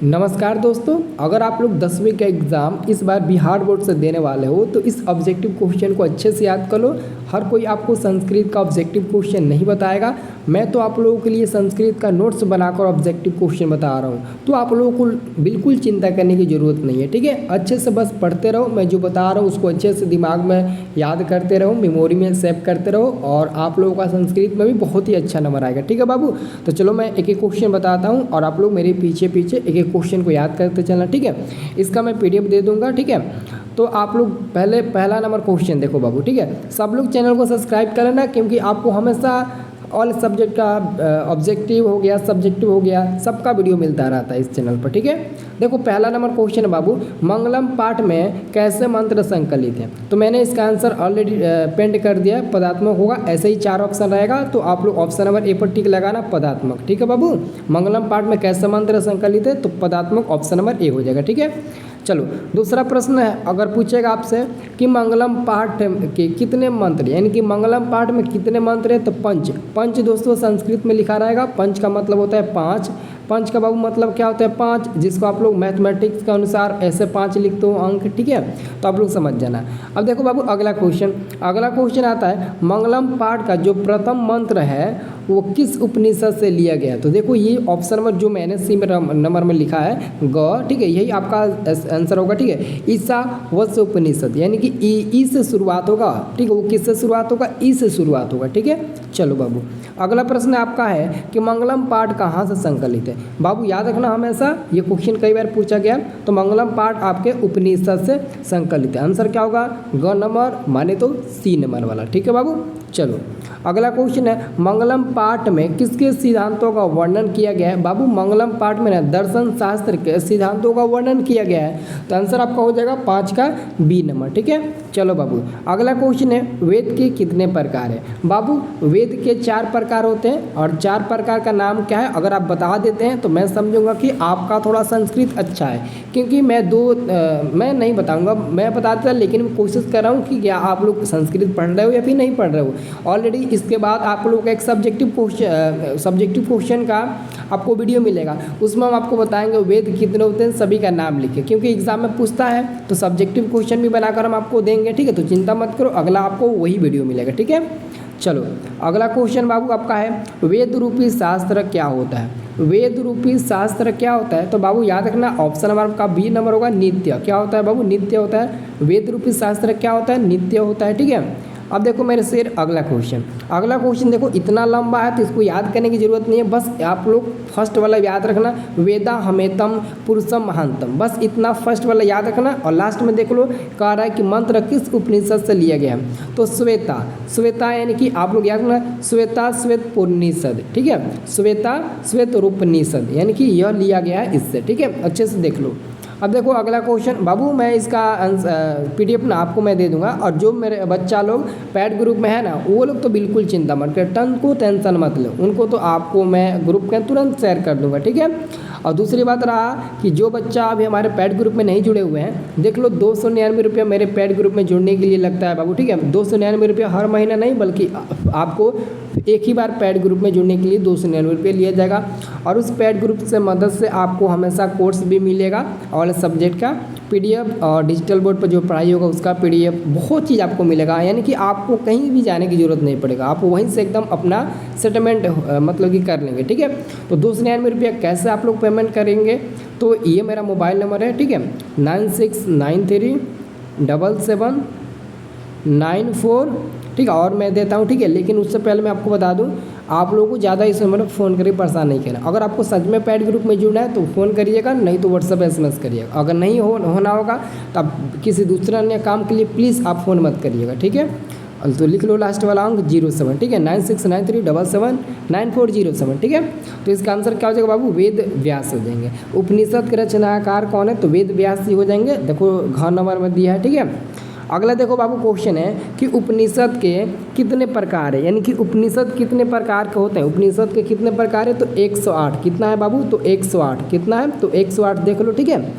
नमस्कार दोस्तों, अगर आप लोग 10वीं का एग्ज़ाम इस बार बिहार बोर्ड से देने वाले हो तो इस ऑब्जेक्टिव क्वेश्चन को अच्छे से याद कर लो। हर कोई आपको संस्कृत का ऑब्जेक्टिव क्वेश्चन नहीं बताएगा। मैं तो आप लोगों के लिए संस्कृत का नोट्स बनाकर ऑब्जेक्टिव क्वेश्चन बता रहा हूँ, तो आप लोगों को बिल्कुल चिंता करने की ज़रूरत नहीं है। ठीक है, अच्छे से बस पढ़ते रहो। मैं जो बता रहा हूँ उसको अच्छे से दिमाग में याद करते रहो, मेमोरी में सेव करते रहो और आप लोगों का संस्कृत में भी बहुत ही अच्छा नंबर आएगा। ठीक है बाबू, तो चलो मैं एक एक क्वेश्चन बताता हूँ और आप लोग मेरे पीछे पीछे एक एक क्वेश्चन को याद करते चलना। ठीक है, इसका मैं पीडीएफ दे दूंगा। ठीक है, तो आप लोग पहला नंबर क्वेश्चन देखो बाबू। ठीक है, सब लोग चैनल को सब्सक्राइब कर लेना, क्योंकि आपको हमेशा ऑल सब्जेक्ट का ऑब्जेक्टिव हो गया, सब्जेक्टिव हो गया, सबका वीडियो मिलता रहता है इस चैनल पर। ठीक है, देखो पहला नंबर क्वेश्चन है बाबू, मंगलम पाठ में कैसे मंत्र संकलित है। तो मैंने इसका आंसर ऑलरेडी पेंड कर दिया, पदात्मक होगा। ऐसे ही 4 ऑप्शन रहेगा, तो आप लोग ऑप्शन नंबर ए पर टिक लगाना, पदात्मक। ठीक है बाबू, मंगलम पाठ में कैसे मंत्र संकलित है, तो पदात्मक ऑप्शन नंबर ए हो जाएगा। ठीक है, चलो दूसरा प्रश्न है, अगर पूछेगा आपसे कि मंगलम पाठ के कितने मंत्र, यानी कि मंगलम पाठ में कितने मंत्र है, तो पंच। पंच दोस्तों संस्कृत में लिखा रहेगा, पंच का मतलब होता है 5। पंच का बाबू मतलब क्या होता है 5, जिसको आप लोग मैथमेटिक्स के अनुसार ऐसे 5 लिखते हो अंक। ठीक है, तो आप लोग समझ जाना। अब देखो बाबू अगला क्वेश्चन आता है, मंगलम पाठ का जो प्रथम मंत्र है वो किस उपनिषद से लिया गया है। तो देखो ये ऑप्शन नंबर जो मैंने सी नंबर में लिखा है ग, ठीक है, यही आपका आंसर होगा। ठीक है, ईशावास्य उपनिषद, यानी कि ई से शुरुआत होगा। ठीक है, वो किससे शुरुआत होगा, ई से शुरुआत होगा। ठीक है, चलो बाबू अगला प्रश्न आपका है कि मंगलम पाठ कहाँ से संकलित है। बाबू याद रखना, हमेशा ये क्वेश्चन कई बार पूछा गया, तो मंगलम पाठ आपके उपनिषद से संकलित है। आंसर क्या होगा, ग नंबर माने तो सी नंबर वाला। ठीक है बाबू, चलो अगला क्वेश्चन है, मंगलम पाठ में किसके सिद्धांतों का वर्णन किया गया है। बाबू मंगलम पाठ में ना दर्शन शास्त्र के सिद्धांतों का वर्णन किया गया है, तो आंसर आपका हो जाएगा 5 का बी नंबर। ठीक है, चलो बाबू अगला क्वेश्चन है, वेद के कितने प्रकार है। बाबू वेद के 4 प्रकार होते हैं, और 4 प्रकार का नाम क्या है अगर आप बता देते हैं तो मैं समझूंगा कि आपका थोड़ा संस्कृत अच्छा है, क्योंकि मैं नहीं बताऊंगा, मैं बताता, लेकिन मैं कोशिश कर रहा हूँ कि क्या आप लोग संस्कृत पढ़ रहे हो या फिर नहीं पढ़ रहे हो। ऑलरेडी इसके बाद आप लोग का एक सब्जेक्टिव क्वेश्चन का आपको वीडियो मिलेगा, उसमें हम आपको बताएंगे वेद कितने होते हैं, सभी का नाम लिखे, क्योंकि एग्जाम में पूछता है तो सब्जेक्टिव क्वेश्चन भी बनाकर हम आपको देंगे। ठीक है, तो चिंता मत करो, अगला आपको वही वीडियो मिलेगा। ठीक है, चलो अगला क्वेश्चन बाबू आपका है, वेद रूपी शास्त्र क्या होता है। वेद रूपी शास्त्र क्या होता है, तो बाबू याद रखना ऑप्शन नंबर का बी नंबर होगा, नित्य। क्या होता है बाबू, नित्य होता है। वेद रूपी शास्त्र क्या होता है, नित्य होता है। ठीक है, अब देखो मेरे शेर अगला क्वेश्चन देखो इतना लंबा है तो इसको याद करने की जरूरत नहीं है, बस आप लोग फर्स्ट वाला याद रखना, वेदा हमेतम पुरुषम महानतम, बस इतना फर्स्ट वाला याद रखना। और लास्ट में देख लो कह रहा है कि मंत्र किस उपनिषद से लिया गया है, तो श्वेता यानी कि आप लोग याद रखना श्वेता श्वेत उपनिषद। ठीक है, श्वेता श्वेत उपनिषद यानी कि यह लिया गया है इससे। ठीक है, अच्छे से देख लो। अब देखो अगला क्वेश्चन बाबू, मैं इसका पीडीएफ ना आपको मैं दे दूंगा, और जो मेरे बच्चा लोग पैड ग्रुप में है ना वो लोग तो बिल्कुल चिंता मत कर, टेंशन मत लो, उनको तो आपको मैं ग्रुप के तुरंत शेयर कर दूंगा। ठीक है, और दूसरी बात रहा कि जो बच्चा अभी हमारे पैड ग्रुप में नहीं जुड़े हुए हैं, देख लो 299 रुपया मेरे पैड ग्रुप में जुड़ने के लिए लगता है बाबू। ठीक है, 299 रुपया हर महीना नहीं, बल्कि आपको एक ही बार पैड ग्रुप में जुड़ने के लिए 299 रुपये लिया जाएगा, और उस पैड ग्रुप से मदद से आपको हमेशा कोर्स भी मिलेगा, ऑल सब्जेक्ट का पीडीएफ, और डिजिटल बोर्ड पर जो पढ़ाई होगा उसका पीडीएफ, बहुत चीज़ आपको मिलेगा, यानी कि आपको कहीं भी जाने की ज़रूरत नहीं पड़ेगा, आप वहीं से एकदम अपना सेटलमेंट मतलब कि कर लेंगे। ठीक है, तो 299 रुपया कैसे आप लोग पेमेंट करेंगे, तो ये मेरा मोबाइल नंबर है। ठीक है, 96937794। ठीक है, और मैं देता हूँ। ठीक है, लेकिन उससे पहले मैं आपको बता दूँ, आप लोगों को ज़्यादा इस नंबर पर फ़ोन करके परेशान नहीं करना। अगर आपको सच में पैड ग्रुप में जुड़ना है तो फ़ोन करिएगा, नहीं तो व्हाट्सएप SMS करिएगा। अगर नहीं होना होगा तो आप किसी दूसरे अन्य काम के लिए प्लीज़ आप फ़ोन मत करिएगा। ठीक है, तो लिख लो लास्ट वाला अंक 07। ठीक है, 9693779407। ठीक है, तो इसका आंसर क्या हो जाएगा बाबू, वेद व्यास हो जाएंगे। उपनिषद के रचनाकार कौन है, तो वेद व्यास ही हो जाएंगे। देखो घ नंबर में दिया है। ठीक है, अगला देखो बाबू क्वेश्चन है कि उपनिषद के कितने प्रकार है, यानी कि उपनिषद कितने प्रकार के होते हैं। उपनिषद के कितने प्रकार है, तो 108। कितना है बाबू, तो 108। कितना है, तो 108 देख लो। ठीक है,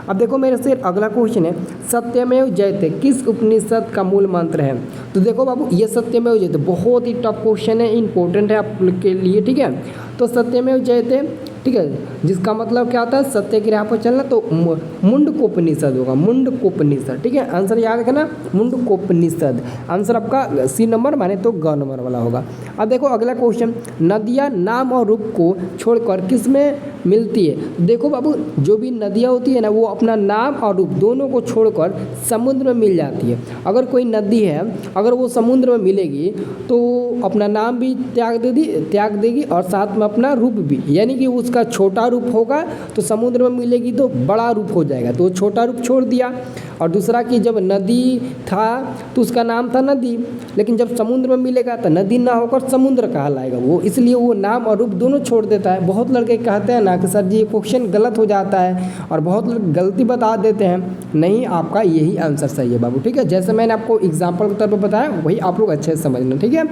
अब देखो मेरे से अगला क्वेश्चन है, सत्यमेव जयते किस उपनिषद का मूल मंत्र है। तो देखो बाबू ये सत्यमेव जयते बहुत ही टफ क्वेश्चन है, इंपॉर्टेंट है आप लोग के लिए। ठीक है, तो सत्यमेव जयते ठीक है, जिसका मतलब क्या होता है सत्य की राह पर चलना, तो मुंडकोपनिषद होगा, मुंडकोपनिषद। ठीक है, आंसर याद रखना मुंडकोपनिषद। आंसर आपका सी नंबर माने तो ग नंबर वाला होगा। अब देखो अगला क्वेश्चन, नदियाँ नाम और रूप को छोड़कर किस में मिलती है? देखो बाबू, जो भी नदियाँ होती है ना वो अपना नाम और रूप दोनों को छोड़कर समुद्र में मिल जाती है। अगर कोई नदी है, अगर वो समुद्र में मिलेगी तो अपना नाम भी त्याग देगी और साथ में अपना रूप भी, यानी कि उसका छोटा रूप होगा तो समुद्र में मिलेगी तो बड़ा रूप हो जाएगा, तो छोटा रूप छोड़ दिया। और दूसरा कि जब नदी था तो उसका नाम था नदी, लेकिन जब समुद्र में मिलेगा तो नदी ना होकर समुद्र कहलाएगा वो, इसलिए वो नाम और रूप दोनों छोड़ देता है। बहुत लड़के कहते हैं ना कि सर जी ये क्वेश्चन गलत हो जाता है, और बहुत लोग गलती बता देते हैं। नहीं, आपका यही आंसर सही है बाबू। ठीक है, जैसे मैंने आपको एग्जाम्पल के तौर पर बताया वही आप लोग अच्छे से समझना। ठीक है,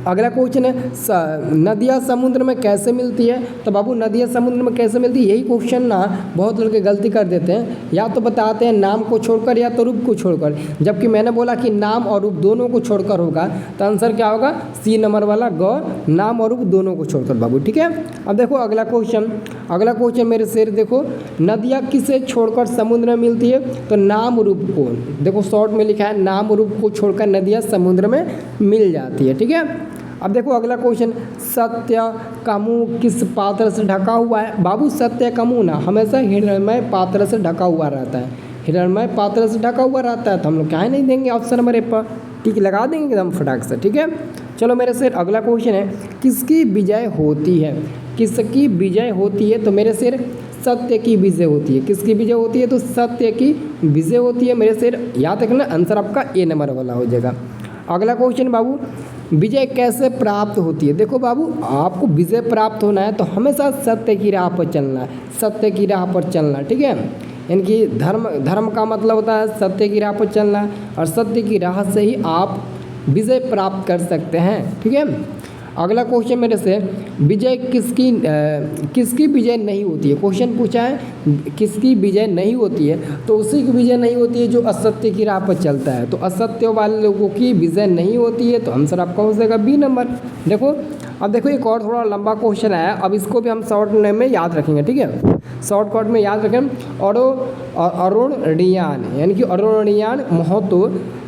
अगला क्वेश्चन है नदियाँ समुद्र में कैसे मिलती है? तो बाबू नदियाँ समुद्र में कैसे मिलती है, यही क्वेश्चन ना बहुत लोग गलती कर देते हैं, या तो बताते हैं नाम को छोड़कर या तो रूप को छोड़कर, जबकि मैंने बोला कि नाम और रूप दोनों को छोड़कर होगा, तो आंसर क्या होगा सी नंबर वाला ग, नाम और रूप दोनों को छोड़कर बाबू। ठीक है, अब देखो अगला क्वेश्चन मेरे शेर देखो, नदियाँ किसे छोड़कर समुद्र में मिलती है? तो नाम रूप को, देखो शॉर्ट में लिखा है नाम रूप को छोड़कर नदियाँ समुद्र में मिल जाती है। ठीक है, अब देखो अगला क्वेश्चन, सत्य का मुंह किस पात्र से ढका हुआ है? बाबू सत्य का मुंह ना हमेशा हिरण्मय पात्र से ढका हुआ रहता है, हिरण्मय पात्र से ढका हुआ रहता है, तो हम लोग क्या नहीं देंगे ऑप्शन नंबर ए पर, ठीक लगा देंगे एकदम फटाक से। ठीक है, चलो मेरे से अगला क्वेश्चन है, किसकी विजय होती है? किसकी विजय होती है? तो मेरे शेर सत्य की विजय होती है। किसकी विजय होती है? तो सत्य की विजय होती है मेरे शेर, याद रखना आंसर आपका ए नंबर वाला हो जाएगा। अगला क्वेश्चन बाबू, विजय कैसे प्राप्त होती है? देखो बाबू, आपको विजय प्राप्त होना है तो हमेशा सत्य की राह पर चलना है, सत्य की राह पर चलना। ठीक है, यानी कि धर्म का मतलब होता है सत्य की राह पर चलना, और सत्य की राह से ही आप विजय प्राप्त कर सकते हैं। ठीक है, अगला क्वेश्चन मेरे से, विजय किसकी विजय नहीं होती है? क्वेश्चन पूछा है किसकी विजय नहीं होती है, तो उसी की विजय नहीं होती है जो असत्य की राह पर चलता है, तो असत्य वाले लोगों की विजय नहीं होती है, तो आंसर आपका हो जाएगा बी नंबर। देखो अब देखो एक और थोड़ा लंबा क्वेश्चन है, अब इसको भी हम शॉर्ट में याद रखेंगे। ठीक है, शॉर्टकट में याद रखें, अरुणियान यानी कि अरुणियान महतो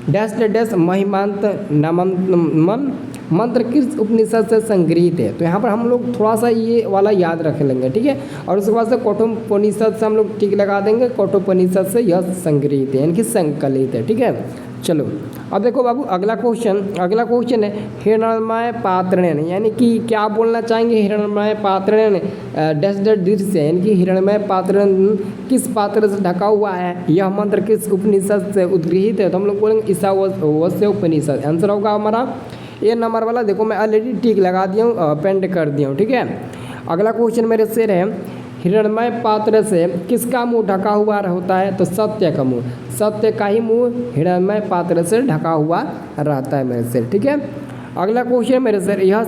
डैश डैश महिमांत नमन मंत्र किस उपनिषद से संग्रहित है? तो यहाँ पर हम लोग थोड़ा सा ये वाला याद रख लेंगे। ठीक है, और उसके बाद से कठोपनिषद से हम लोग टिक लगा देंगे, कठोपनिषद से यह संग्रहित है यानी कि संकलित है। ठीक है, चलो अब देखो बाबू अगला क्वेश्चन है हिरण्मय पात्रेण, यानी कि क्या बोलना चाहेंगे हिरण्मय पात्रेण डैश दृश्य, यानी कि हिरण्मय पात्रेण किस पात्र से ढका हुआ है? यह मंत्र किस उपनिषद से उद्गृहित है? तो हम लोग बोलेंगे ईशावास्य उपनिषद। आंसर होगा हमारा ए नंबर वाला। देखो मैं ऑलरेडी टिक लगा दिया हूँ, पेंट कर दिया हूँ। ठीक है, अगला क्वेश्चन मेरे शेर है, हिरण्मय पात्र से किसका मुंह ढका हुआ होता है? तो सत्य का मुंह, सत्य का ही मुंह हिरण्मय पात्र से ढका हुआ रहता है मेरे शेर। ठीक है, अगला क्वेश्चन मेरे शेर, यह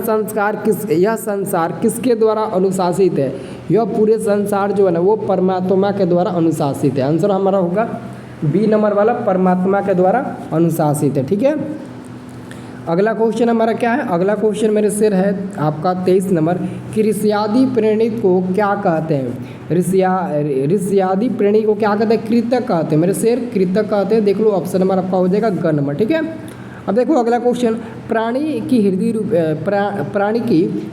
संसार किसके द्वारा अनुशासित है? यह पूरे संसार जो है ना वो परमात्मा के द्वारा अनुशासित है। आंसर हमारा होगा बी नंबर वाला, परमात्मा के द्वारा अनुशासित है। ठीक है, अगला क्वेश्चन हमारा क्या है? अगला क्वेश्चन मेरे सिर है आपका 23 नंबर, कि ऋषियादि प्रेरणित को क्या कहते हैं? ऋषियादि प्रेरणि को क्या कहते हैं? कृतक कहते हैं मेरे शेर, कृतक कहते हैं। देख लो ऑप्शन नंबर आपका हो जाएगा ग नंबर। ठीक है, अब देखो अगला क्वेश्चन, प्राणी की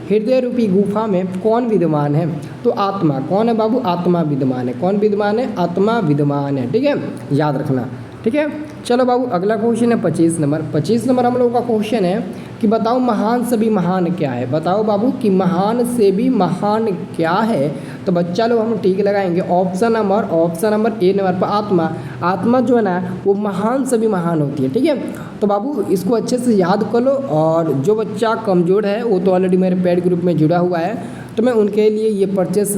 हृदय रूपी गुफा में कौन विद्यमान है? तो आत्मा। कौन है बाबू? आत्मा विद्यमान है। कौन विद्यमान है? आत्मा विद्यमान है। ठीक है, याद रखना। ठीक है, चलो बाबू अगला क्वेश्चन है 25 नंबर। 25 नंबर हम लोगों का क्वेश्चन है कि बताओ महान से भी महान क्या है? बताओ बाबू कि महान से भी महान क्या है? तो बच्चा लोग हम ठीक लगाएंगे ऑप्शन नंबर ए नंबर पर आत्मा। आत्मा जो है ना वो महान से भी महान होती है। ठीक है, तो बाबू इसको अच्छे से याद कर लो, और जो बच्चा कमज़ोर है वो तो ऑलरेडी मेरे पेड ग्रुप में जुड़ा हुआ है, तो मैं उनके लिए ये परचेस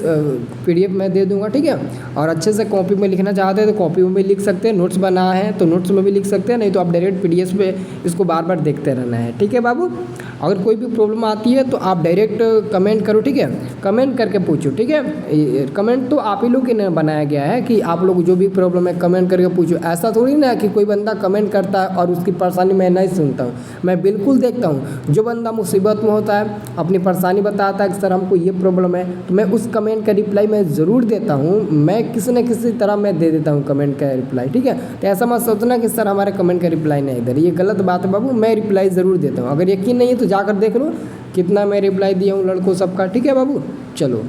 PDF में दे दूंगा। ठीक है, और अच्छे से कॉपी में लिखना चाहते हैं तो कॉपी में भी लिख सकते हैं, नोट्स बना है तो नोट्स में भी लिख सकते हैं, नहीं तो आप डायरेक्ट PDF पे इसको बार बार देखते रहना है। ठीक है बाबू, अगर कोई भी प्रॉब्लम आती है तो आप डायरेक्ट कमेंट करो, ठीक है, कमेंट करके पूछो, ठीक है। कमेंट तो आप ही लोग के लिए बनाया गया है कि आप लोग जो भी प्रॉब्लम है कमेंट करके पूछो। ऐसा थोड़ी ना कि कोई बंदा कमेंट करता है और उसकी परेशानी मैं नहीं सुनता हूँ, मैं बिल्कुल देखता हूँ। जो बंदा मुसीबत में होता है, अपनी परेशानी बताता है कि सर हमको ये प्रॉब्लम है, तो मैं उस कमेंट का रिप्लाई मैं ज़रूर देता हूँ। मैं किसी न किसी तरह मैं दे देता हूँ कमेंट का रिप्लाई, ठीक है। तो ऐसा मत सोचना कि सर हमारे कमेंट का रिप्लाई नहीं इधर, ये गलत बात है बाबू। मैं रिप्लाई ज़रूर देता हूँ, अगर यकीन नहीं है तो जाकर देख लो कितना मैं रिप्लाई दिया हूँ लड़कों सबका, ठीक है बाबू। चलो।